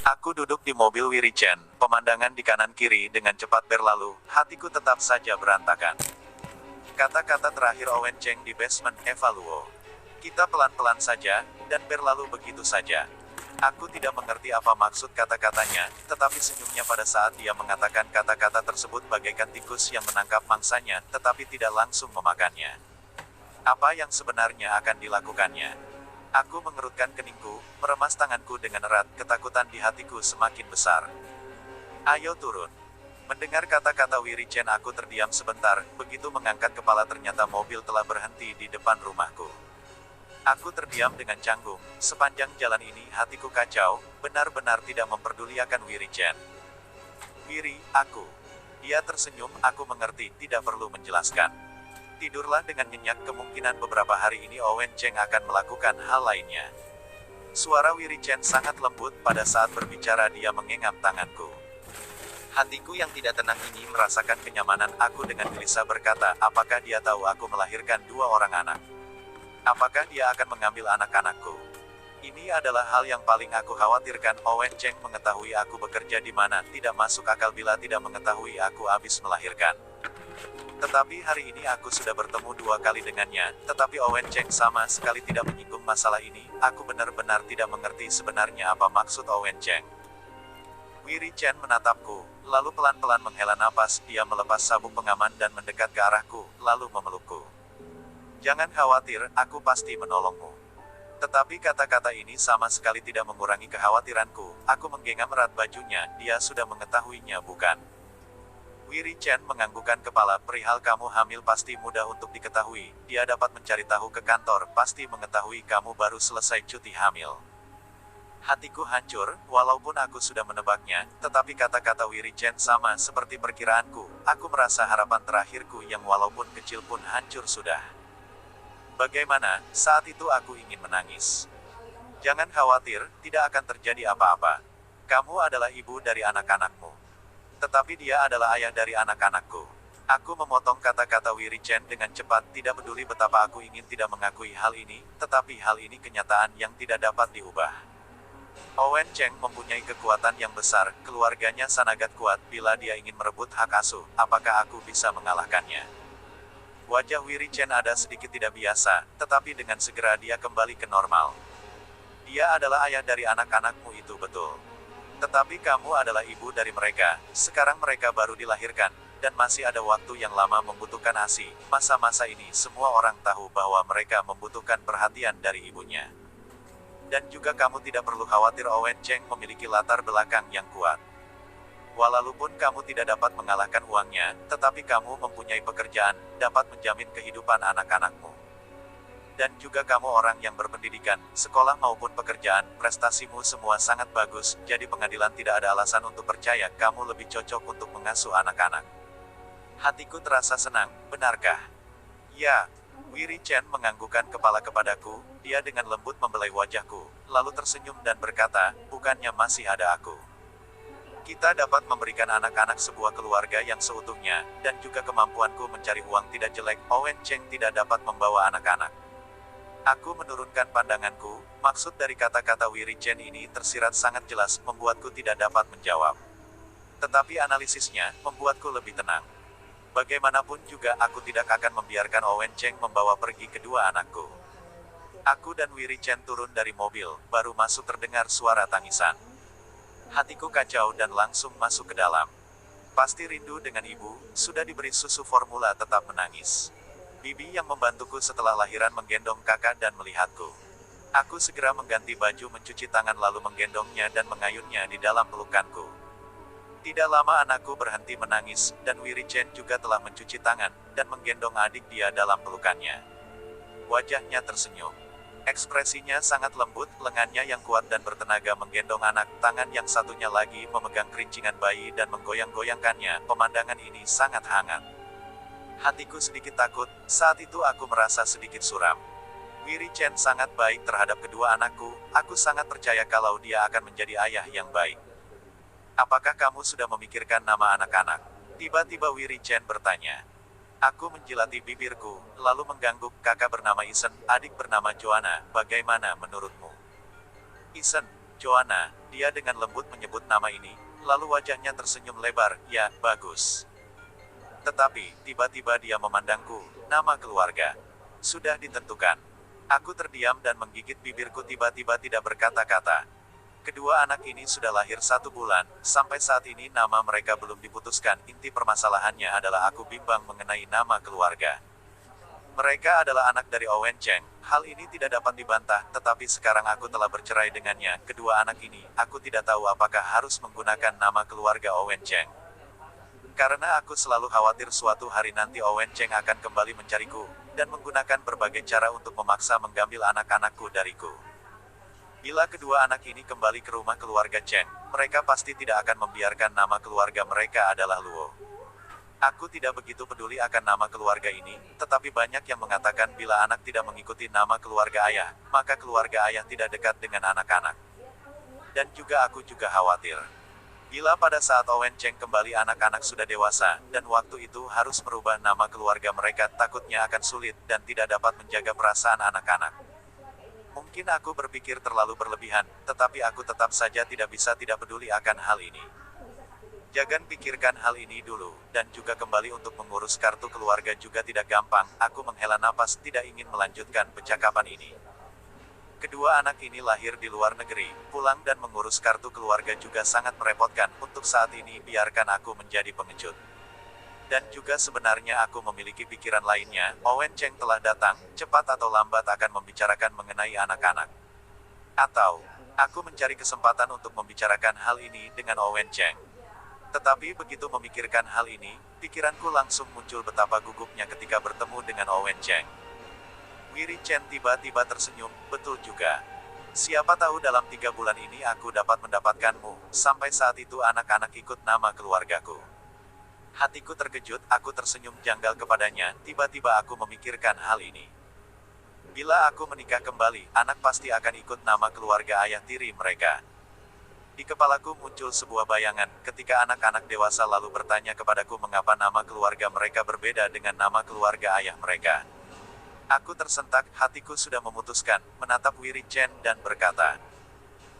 Aku duduk di mobil Wirichen, pemandangan di kanan kiri dengan cepat berlalu, hatiku tetap saja berantakan. Kata-kata terakhir Owen Cheng di basement Evaluo. Kita pelan-pelan saja, dan berlalu begitu saja. Aku tidak mengerti apa maksud kata-katanya, tetapi senyumnya pada saat dia mengatakan kata-kata tersebut bagaikan tikus yang menangkap mangsanya, tetapi tidak langsung memakannya. Apa yang sebenarnya akan dilakukannya? Aku mengerutkan keningku, meremas tanganku dengan erat, ketakutan di hatiku semakin besar. Ayo turun. Mendengar kata-kata Wirichen aku terdiam sebentar, begitu mengangkat kepala ternyata mobil telah berhenti di depan rumahku. Aku terdiam dengan canggung, sepanjang jalan ini hatiku kacau, benar-benar tidak memperduliakan Wirichen. Wiri, aku. Dia tersenyum, aku mengerti, tidak perlu menjelaskan. Tidurlah dengan nyenyak, kemungkinan beberapa hari ini Owen Cheng akan melakukan hal lainnya. Suara Wirichen sangat lembut, pada saat berbicara dia mengenggam tanganku. Hatiku yang tidak tenang ini merasakan kenyamanan, aku dengan gelisah berkata, apakah dia tahu aku melahirkan 2 orang anak? Apakah dia akan mengambil anak-anakku? Ini adalah hal yang paling aku khawatirkan. Owen Cheng mengetahui aku bekerja di mana, tidak masuk akal bila tidak mengetahui aku habis melahirkan. Tetapi hari ini aku sudah bertemu 2 kali dengannya, tetapi Owen Cheng sama sekali tidak menyinggung masalah ini. Aku benar-benar tidak mengerti sebenarnya apa maksud Owen Cheng. Wirichen menatapku, lalu pelan-pelan menghela napas, dia melepas sabuk pengaman dan mendekat ke arahku, lalu memelukku. Jangan khawatir, aku pasti menolongmu. Tetapi kata-kata ini sama sekali tidak mengurangi kekhawatiranku, aku menggenggam erat bajunya, dia sudah mengetahuinya bukan? Wirichen menganggukkan kepala, perihal kamu hamil pasti mudah untuk diketahui, dia dapat mencari tahu ke kantor, pasti mengetahui kamu baru selesai cuti hamil. Hatiku hancur, walaupun aku sudah menebaknya, tetapi kata-kata Wirichen sama seperti perkiraanku, aku merasa harapan terakhirku yang walaupun kecil pun hancur sudah. Bagaimana, saat itu aku ingin menangis. Jangan khawatir, tidak akan terjadi apa-apa. Kamu adalah ibu dari anak-anakmu. Tetapi dia adalah ayah dari anak-anakku. Aku memotong kata-kata Wirichen dengan cepat, tidak peduli betapa aku ingin tidak mengakui hal ini, tetapi hal ini kenyataan yang tidak dapat diubah. Owen Cheng mempunyai kekuatan yang besar, keluarganya sangat kuat, bila dia ingin merebut hak asuh, apakah aku bisa mengalahkannya? Wajah Wirichen ada sedikit tidak biasa, tetapi dengan segera dia kembali ke normal. Dia adalah ayah dari anak-anakmu itu betul. Tetapi kamu adalah ibu dari mereka, sekarang mereka baru dilahirkan, dan masih ada waktu yang lama membutuhkan ASI. Masa-masa ini semua orang tahu bahwa mereka membutuhkan perhatian dari ibunya. Dan juga kamu tidak perlu khawatir Owen Cheng memiliki latar belakang yang kuat. Walaupun kamu tidak dapat mengalahkan uangnya, tetapi kamu mempunyai pekerjaan, dapat menjamin kehidupan anak-anakmu. Dan juga kamu orang yang berpendidikan, sekolah maupun pekerjaan, prestasimu semua sangat bagus, jadi pengadilan tidak ada alasan untuk percaya kamu lebih cocok untuk mengasuh anak-anak. Hatiku terasa senang, benarkah? Ya. Wirichen menganggukkan kepala kepadaku, dia dengan lembut membelai wajahku, lalu tersenyum dan berkata, bukannya masih ada aku. Kita dapat memberikan anak-anak sebuah keluarga yang seutuhnya, dan juga kemampuanku mencari uang tidak jelek. Owen Cheng tidak dapat membawa anak-anak. Aku menurunkan pandanganku, maksud dari kata-kata Wirichen ini tersirat sangat jelas, membuatku tidak dapat menjawab. Tetapi analisisnya, membuatku lebih tenang. Bagaimanapun juga aku tidak akan membiarkan Owen Cheng membawa pergi kedua anakku. Aku dan Wirichen turun dari mobil, baru masuk terdengar suara tangisan. Hatiku kacau dan langsung masuk ke dalam. Pasti rindu dengan ibu, sudah diberi susu formula tetap menangis. Bibi yang membantuku setelah lahiran menggendong kakak dan melihatku. Aku segera mengganti baju, mencuci tangan lalu menggendongnya dan mengayunnya di dalam pelukanku. Tidak lama anakku berhenti menangis, dan Wirichen juga telah mencuci tangan, dan menggendong adik dia dalam pelukannya. Wajahnya tersenyum. Ekspresinya sangat lembut, lengannya yang kuat dan bertenaga menggendong anak, tangan yang satunya lagi memegang kerincingan bayi dan menggoyang-goyangkannya. Pemandangan ini sangat hangat. Hatiku sedikit takut, saat itu aku merasa sedikit suram. Wirichen sangat baik terhadap kedua anakku, aku sangat percaya kalau dia akan menjadi ayah yang baik. Apakah kamu sudah memikirkan nama anak-anak? Tiba-tiba Wirichen bertanya. Aku menjilati bibirku, lalu mengangguk, kakak bernama Isen, adik bernama Joanna, bagaimana menurutmu? Isen, Joanna, Dia dengan lembut menyebut nama ini, lalu wajahnya tersenyum lebar, ya, bagus. Tetapi, tiba-tiba dia memandangku, nama keluarga. Sudah ditentukan. Aku terdiam dan menggigit bibirku tiba-tiba tidak berkata-kata. Kedua anak ini sudah lahir 1 bulan, sampai saat ini nama mereka belum diputuskan. Inti permasalahannya adalah aku bimbang mengenai nama keluarga. Mereka adalah anak dari Owen Cheng. Hal ini tidak dapat dibantah, tetapi sekarang aku telah bercerai dengannya. Kedua anak ini, aku tidak tahu apakah harus menggunakan nama keluarga Owen Cheng. Karena aku selalu khawatir suatu hari nanti Owen Cheng akan kembali mencariku, dan menggunakan berbagai cara untuk memaksa mengambil anak-anakku dariku. Bila kedua anak ini kembali ke rumah keluarga Cheng, mereka pasti tidak akan membiarkan nama keluarga mereka adalah Luo. Aku tidak begitu peduli akan nama keluarga ini, tetapi banyak yang mengatakan bila anak tidak mengikuti nama keluarga ayah, maka keluarga ayah tidak dekat dengan anak-anak. Dan juga aku juga khawatir. Bila pada saat Owen Cheng kembali anak-anak sudah dewasa, dan waktu itu harus merubah nama keluarga mereka, takutnya akan sulit, dan tidak dapat menjaga perasaan anak-anak. Mungkin aku berpikir terlalu berlebihan, tetapi aku tetap saja tidak bisa tidak peduli akan hal ini. Jangan pikirkan hal ini dulu, dan juga kembali untuk mengurus kartu keluarga juga tidak gampang. Aku menghela napas, tidak ingin melanjutkan percakapan ini. Kedua anak ini lahir di luar negeri, pulang dan mengurus kartu keluarga juga sangat merepotkan. Untuk saat ini biarkan aku menjadi pengecut. Dan juga sebenarnya aku memiliki pikiran lainnya. Owen Cheng telah datang, cepat atau lambat akan membicarakan mengenai anak-anak. Atau, aku mencari kesempatan untuk membicarakan hal ini dengan Owen Cheng. Tetapi begitu memikirkan hal ini, pikiranku langsung muncul betapa gugupnya ketika bertemu dengan Owen Cheng. Wiri Chen tiba-tiba tersenyum, betul juga. Siapa tahu dalam 3 bulan ini aku dapat mendapatkanmu, sampai saat itu anak-anak ikut nama keluargaku. Hatiku terkejut, aku tersenyum janggal kepadanya, tiba-tiba aku memikirkan hal ini. Bila aku menikah kembali, anak pasti akan ikut nama keluarga ayah tiri mereka. Di kepalaku muncul sebuah bayangan, ketika anak-anak dewasa lalu bertanya kepadaku mengapa nama keluarga mereka berbeda dengan nama keluarga ayah mereka. Aku tersentak, hatiku sudah memutuskan, menatap Wiri Chen dan berkata,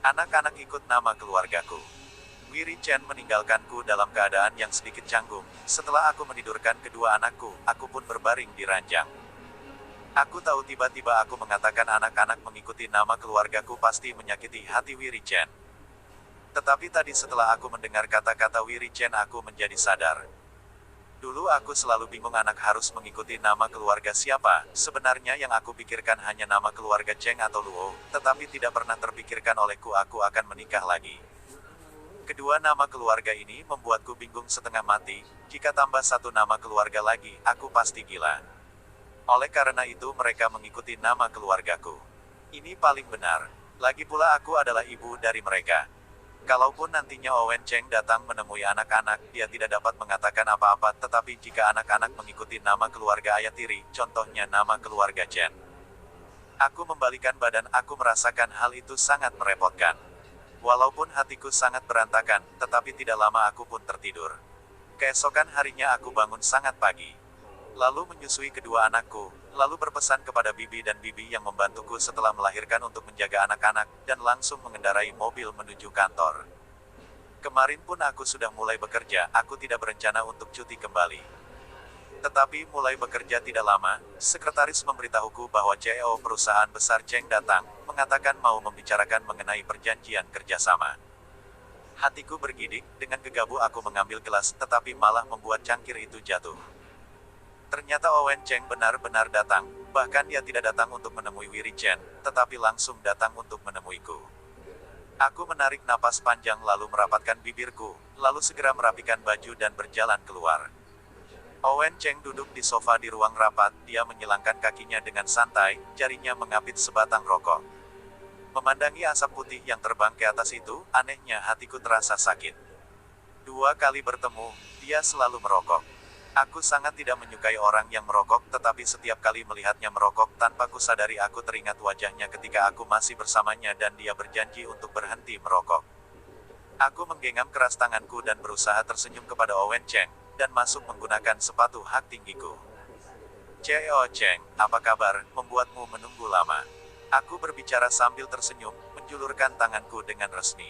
anak-anak ikut nama keluargaku. Wiri Chen meninggalkanku dalam keadaan yang sedikit canggung. Setelah aku menidurkan kedua anakku, aku pun berbaring di ranjang. Aku tahu tiba-tiba aku mengatakan anak-anak mengikuti nama keluargaku pasti menyakiti hati Wiri Chen. Tetapi tadi setelah aku mendengar kata-kata Wiri Chen aku menjadi sadar. Dulu aku selalu bingung anak harus mengikuti nama keluarga siapa, sebenarnya yang aku pikirkan hanya nama keluarga Cheng atau Luo, tetapi tidak pernah terpikirkan olehku aku akan menikah lagi. Kedua nama keluarga ini membuatku bingung setengah mati, jika tambah satu nama keluarga lagi, aku pasti gila. Oleh karena itu mereka mengikuti nama keluargaku. Ini paling benar. Lagi pula aku adalah ibu dari mereka. Kalaupun nantinya Owen Cheng datang menemui anak-anak, dia tidak dapat mengatakan apa-apa, tetapi jika anak-anak mengikuti nama keluarga ayah tiri, contohnya nama keluarga Chen. Aku membalikan badan, aku merasakan hal itu sangat merepotkan. Walaupun hatiku sangat berantakan, tetapi tidak lama aku pun tertidur. Keesokan harinya aku bangun sangat pagi. Lalu menyusui kedua anakku, lalu berpesan kepada bibi dan bibi yang membantuku setelah melahirkan untuk menjaga anak-anak, dan langsung mengendarai mobil menuju kantor. Kemarin pun aku sudah mulai bekerja, aku tidak berencana untuk cuti kembali. Tetapi mulai bekerja tidak lama, sekretaris memberitahuku bahwa CEO perusahaan besar Cheng datang, mengatakan mau membicarakan mengenai perjanjian kerjasama. Hatiku bergidik, dengan gegabah aku mengambil gelas, tetapi malah membuat cangkir itu jatuh. Ternyata Owen Cheng benar-benar datang, bahkan dia tidak datang untuk menemui Wiri Chen, tetapi langsung datang untuk menemuiku. Aku menarik napas panjang lalu merapatkan bibirku, lalu segera merapikan baju dan berjalan keluar. Owen Cheng duduk di sofa di ruang rapat, dia menyilangkan kakinya dengan santai, jarinya mengapit sebatang rokok. Memandangi asap putih yang terbang ke atas itu, anehnya hatiku terasa sakit. 2 kali bertemu, dia selalu merokok. Aku sangat tidak menyukai orang yang merokok, tetapi setiap kali melihatnya merokok, tanpa kusadari aku teringat wajahnya ketika aku masih bersamanya dan dia berjanji untuk berhenti merokok. Aku menggenggam keras tanganku dan berusaha tersenyum kepada Owen Cheng, dan masuk menggunakan sepatu hak tinggiku. CEO Cheng, apa kabar, membuatmu menunggu lama? Aku berbicara sambil tersenyum, menjulurkan tanganku dengan resmi.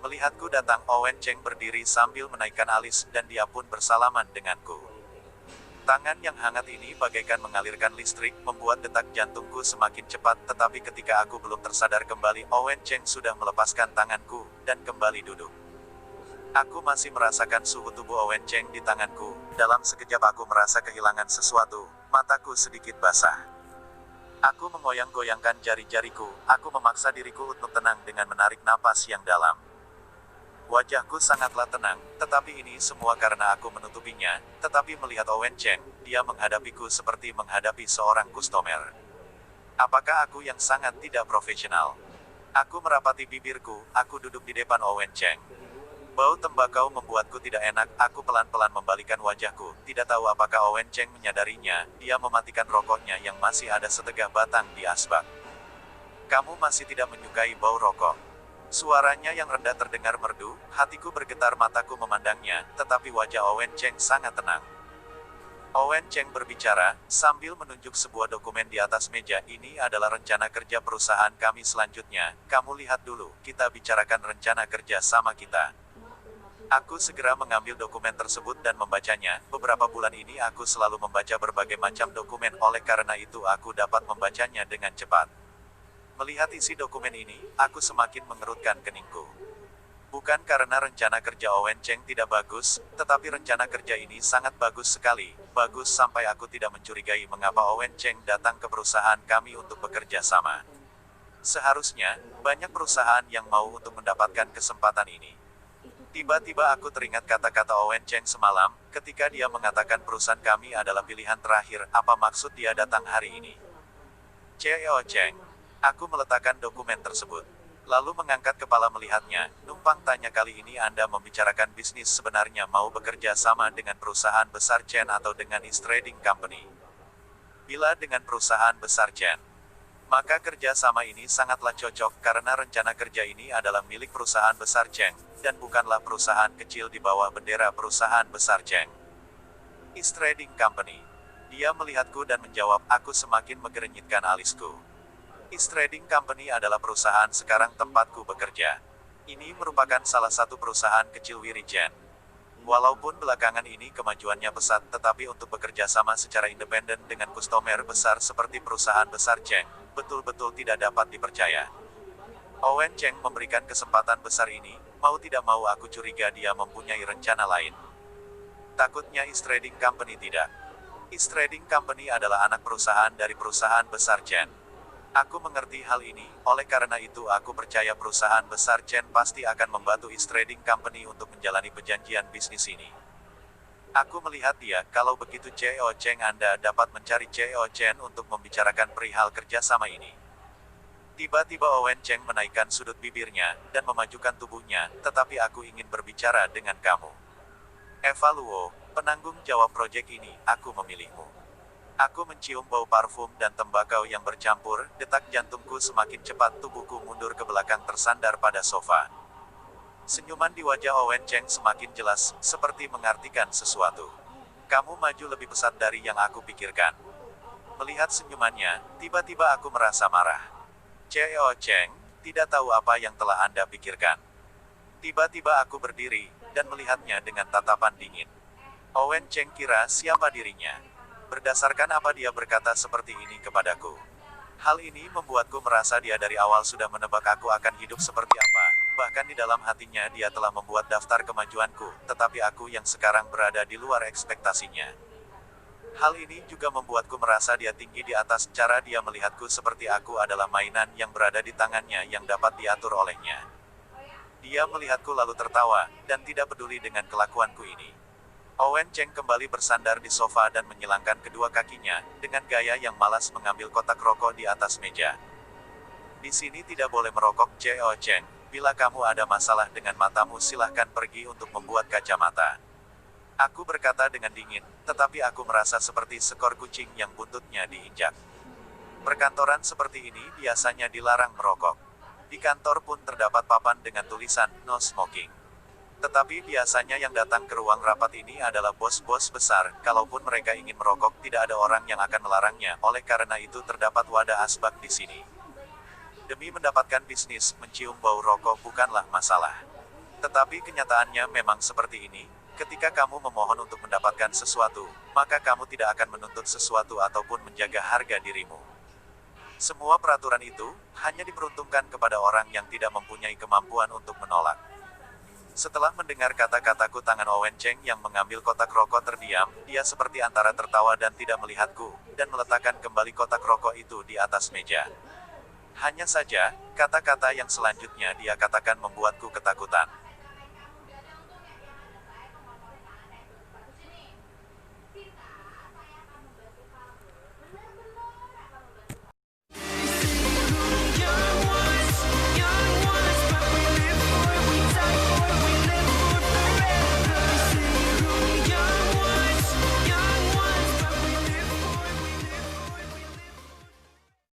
Melihatku datang, Owen Cheng berdiri sambil menaikkan alis dan dia pun bersalaman denganku. Tangan yang hangat ini bagaikan mengalirkan listrik, membuat detak jantungku semakin cepat, tetapi ketika aku belum tersadar kembali, Owen Cheng sudah melepaskan tanganku, dan kembali duduk. Aku masih merasakan suhu tubuh Owen Cheng di tanganku. Dalam sekejap aku merasa kehilangan sesuatu, mataku sedikit basah. Aku mengoyang-goyangkan jari-jariku, aku memaksa diriku untuk tenang dengan menarik napas yang dalam. Wajahku sangatlah tenang, tetapi ini semua karena aku menutupinya. Tetapi melihat Owen Cheng, dia menghadapiku seperti menghadapi seorang kustomer. Apakah aku yang sangat tidak profesional? Aku merapati bibirku, aku duduk di depan Owen Cheng. Bau tembakau membuatku tidak enak, aku pelan-pelan membalikan wajahku. Tidak tahu apakah Owen Cheng menyadarinya, dia mematikan rokoknya yang masih ada setegah batang di asbak. Kamu masih tidak menyukai bau rokok? Suaranya yang rendah terdengar merdu, hatiku bergetar, mataku memandangnya, tetapi wajah Owen Cheng sangat tenang. Owen Cheng berbicara, sambil menunjuk sebuah dokumen di atas meja. Ini adalah rencana kerja perusahaan kami selanjutnya, kamu lihat dulu, kita bicarakan rencana kerja sama kita. Aku segera mengambil dokumen tersebut dan membacanya. Beberapa bulan ini aku selalu membaca berbagai macam dokumen, oleh karena itu aku dapat membacanya dengan cepat. Melihat isi dokumen ini, aku semakin mengerutkan keningku. Bukan karena rencana kerja Owen Cheng tidak bagus, tetapi rencana kerja ini sangat bagus sekali. Bagus sampai aku tidak mencurigai mengapa Owen Cheng datang ke perusahaan kami untuk bekerja sama. Seharusnya, banyak perusahaan yang mau untuk mendapatkan kesempatan ini. Tiba-tiba aku teringat kata-kata Owen Cheng semalam, ketika dia mengatakan perusahaan kami adalah pilihan terakhir. Apa maksud dia datang hari ini? CEO Cheng. Aku meletakkan dokumen tersebut. Lalu mengangkat kepala melihatnya. Numpang tanya, kali ini Anda membicarakan bisnis, sebenarnya mau bekerja sama dengan perusahaan besar Chen atau dengan East Trading Company? Bila dengan perusahaan besar Chen, maka kerja sama ini sangatlah cocok, karena rencana kerja ini adalah milik perusahaan besar Cheng, dan bukanlah perusahaan kecil di bawah bendera perusahaan besar Cheng. East Trading Company. Dia melihatku dan menjawab, aku semakin mengernyitkan alisku. East Trading Company adalah perusahaan sekarang tempatku bekerja. Ini merupakan salah satu perusahaan kecil Wirijen. Walaupun belakangan ini kemajuannya pesat, tetapi untuk bekerja sama secara independen dengan kustomer besar seperti perusahaan besar Cheng, betul-betul tidak dapat dipercaya. Owen Cheng memberikan kesempatan besar ini, mau tidak mau aku curiga dia mempunyai rencana lain. Takutnya East Trading Company tidak. East Trading Company adalah anak perusahaan dari perusahaan besar Chen. Aku mengerti hal ini, oleh karena itu aku percaya perusahaan besar Chen pasti akan membantu East Trading Company untuk menjalani perjanjian bisnis ini. Aku melihat dia, kalau begitu CEO Cheng, Anda dapat mencari CEO Chen untuk membicarakan perihal kerjasama ini. Tiba-tiba Owen Cheng menaikkan sudut bibirnya, dan memajukan tubuhnya, tetapi aku ingin berbicara dengan kamu. Eva Luo, penanggung jawab proyek ini, aku memilihmu. Aku mencium bau parfum dan tembakau yang bercampur, detak jantungku semakin cepat, tubuhku mundur ke belakang tersandar pada sofa. Senyuman di wajah Owen Cheng semakin jelas, seperti mengartikan sesuatu. Kamu maju lebih pesat dari yang aku pikirkan. Melihat senyumannya, tiba-tiba aku merasa marah. CEO Cheng, tidak tahu apa yang telah Anda pikirkan. Tiba-tiba aku berdiri, dan melihatnya dengan tatapan dingin. Owen Cheng kira siapa dirinya. Berdasarkan apa dia berkata seperti ini kepadaku? Hal ini membuatku merasa dia dari awal sudah menebak aku akan hidup seperti apa. Bahkan di dalam hatinya dia telah membuat daftar kemajuanku, tetapi aku yang sekarang berada di luar ekspektasinya. Hal ini juga membuatku merasa dia tinggi di atas, cara dia melihatku seperti aku adalah mainan yang berada di tangannya yang dapat diatur olehnya. Dia melihatku lalu tertawa, dan tidak peduli dengan kelakuanku ini. Owen Cheng kembali bersandar di sofa dan menyilangkan kedua kakinya, dengan gaya yang malas mengambil kotak rokok di atas meja. Di sini tidak boleh merokok, CEO Cheng. Bila kamu ada masalah dengan matamu silahkan pergi untuk membuat kacamata. Aku berkata dengan dingin, tetapi aku merasa seperti seekor kucing yang buntutnya diinjak. Perkantoran seperti ini biasanya dilarang merokok. Di kantor pun terdapat papan dengan tulisan, no smoking. Tetapi biasanya yang datang ke ruang rapat ini adalah bos-bos besar, kalaupun mereka ingin merokok tidak ada orang yang akan melarangnya, oleh karena itu terdapat wadah asbak di sini. Demi mendapatkan bisnis, mencium bau rokok bukanlah masalah. Tetapi kenyataannya memang seperti ini. Ketika kamu memohon untuk mendapatkan sesuatu, maka kamu tidak akan menuntut sesuatu ataupun menjaga harga dirimu. Semua peraturan itu hanya diperuntukkan kepada orang yang tidak mempunyai kemampuan untuk menolak. Setelah mendengar kata-kataku, tangan Owen Cheng yang mengambil kotak rokok terdiam. Dia seperti antara tertawa dan tidak melihatku, dan meletakkan kembali kotak rokok itu di atas meja. Hanya saja, kata-kata yang selanjutnya dia katakan membuatku ketakutan.